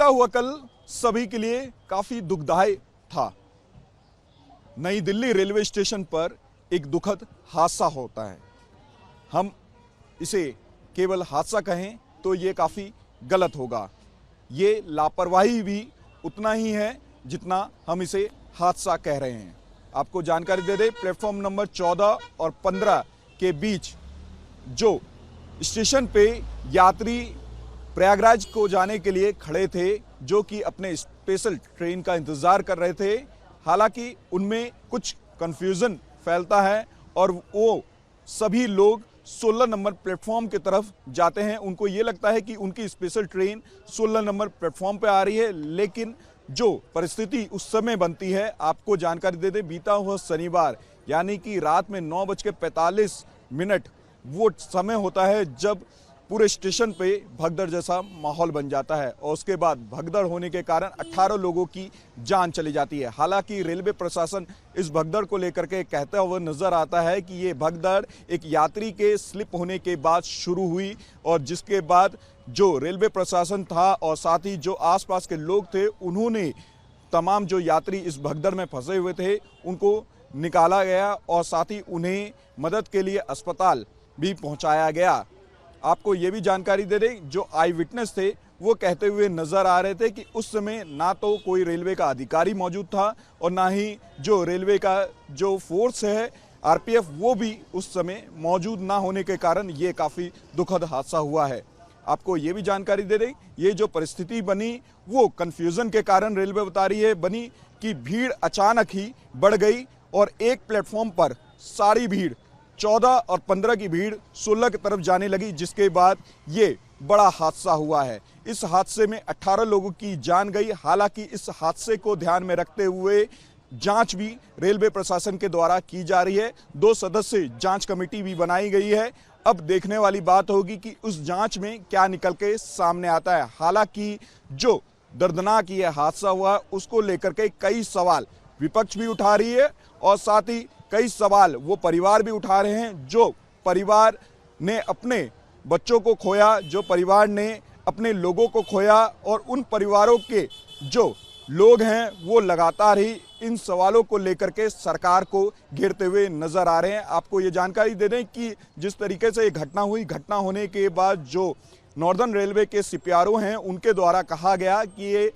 बीता हुआ कल सभी के लिए काफी दुखदायी था। नई दिल्ली रेलवे स्टेशन पर एक दुखद हादसा होता है। हम इसे केवल हादसा कहें तो ये काफी गलत होगा। ये लापरवाही भी उतना ही है जितना हम इसे हादसा कह रहे हैं। आपको जानकारी दे दें, प्लेटफॉर्म नंबर 14 और 15 के बीच जो स्टेशन पे यात्री प्रयागराज को जाने के लिए खड़े थे, जो कि अपने स्पेशल ट्रेन का इंतजार कर रहे थे, हालांकि उनमें कुछ कंफ्यूजन फैलता है और वो सभी लोग 16 नंबर प्लेटफॉर्म की तरफ जाते हैं। उनको ये लगता है कि उनकी स्पेशल ट्रेन 16 नंबर प्लेटफॉर्म पे आ रही है, लेकिन जो परिस्थिति उस समय बनती है, आपको जानकारी दे दें, बीता हुआ शनिवार यानी कि रात में 9:45 वो समय होता है जब पूरे स्टेशन पे भगदड़ जैसा माहौल बन जाता है और उसके बाद भगदड़ होने के कारण 18 लोगों की जान चली जाती है। हालांकि रेलवे प्रशासन इस भगदड़ को लेकर के कहता हुआ नजर आता है कि ये भगदड़ एक यात्री के स्लिप होने के बाद शुरू हुई और जिसके बाद जो रेलवे प्रशासन था और साथ ही जो आसपास के लोग थे, उन्होंने तमाम जो यात्री इस भगदड़ में फंसे हुए थे उनको निकाला गया और साथ ही उन्हें मदद के लिए अस्पताल भी पहुंचाया गया। आपको ये भी जानकारी दे दें, जो आई विटनेस थे वो कहते हुए नजर आ रहे थे कि उस समय ना तो कोई रेलवे का अधिकारी मौजूद था और ना ही जो रेलवे का जो फोर्स है आरपीएफ वो भी उस समय मौजूद ना होने के कारण ये काफ़ी दुखद हादसा हुआ है। आपको ये भी जानकारी दे दें, ये जो परिस्थिति बनी वो कन्फ्यूज़न के कारण रेलवे बता रही है बनी कि भीड़ अचानक ही बढ़ गई और एक प्लेटफॉर्म पर सारी भीड़ 14 और 15 की भीड़ 16 की तरफ जाने लगी, जिसके बाद ये बड़ा हादसा हुआ है। इस हादसे में 18 लोगों की जान गई। हालांकि इस हादसे को ध्यान में रखते हुए जांच भी रेलवे प्रशासन के द्वारा की जा रही है। 2 सदस्य जांच कमेटी भी बनाई गई है। अब देखने वाली बात होगी कि उस जांच में क्या निकल के सामने आता है। हालांकि जो दर्दनाक ये हादसा हुआ उसको लेकर के कई सवाल विपक्ष भी उठा रही है और साथ ही कई सवाल वो परिवार भी उठा रहे हैं, जो परिवार ने अपने बच्चों को खोया, जो परिवार ने अपने लोगों को खोया और उन परिवारों के जो लोग हैं वो लगातार ही इन सवालों को लेकर के सरकार को घेरते हुए नजर आ रहे हैं। आपको ये जानकारी दे दें कि जिस तरीके से ये घटना हुई, घटना होने के बाद जो नॉर्दर्न रेलवे के सीपीआरओ हैं उनके द्वारा कहा गया कि ये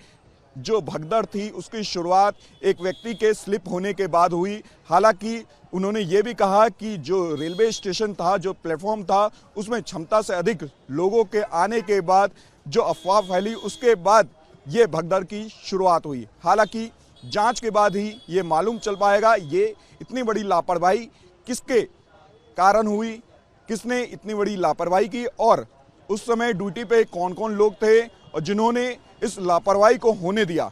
जो भगदड़ थी उसकी शुरुआत एक व्यक्ति के स्लिप होने के बाद हुई। हालांकि उन्होंने ये भी कहा कि जो रेलवे स्टेशन था, जो प्लेटफॉर्म था, उसमें क्षमता से अधिक लोगों के आने के बाद जो अफवाह फैली उसके बाद ये भगदड़ की शुरुआत हुई। हालांकि जांच के बाद ही ये मालूम चल पाएगा ये इतनी बड़ी लापरवाही किसके कारण हुई, किसने इतनी बड़ी लापरवाही की और उस समय ड्यूटी पे कौन कौन लोग थे और जिन्होंने इस लापरवाही को होने दिया।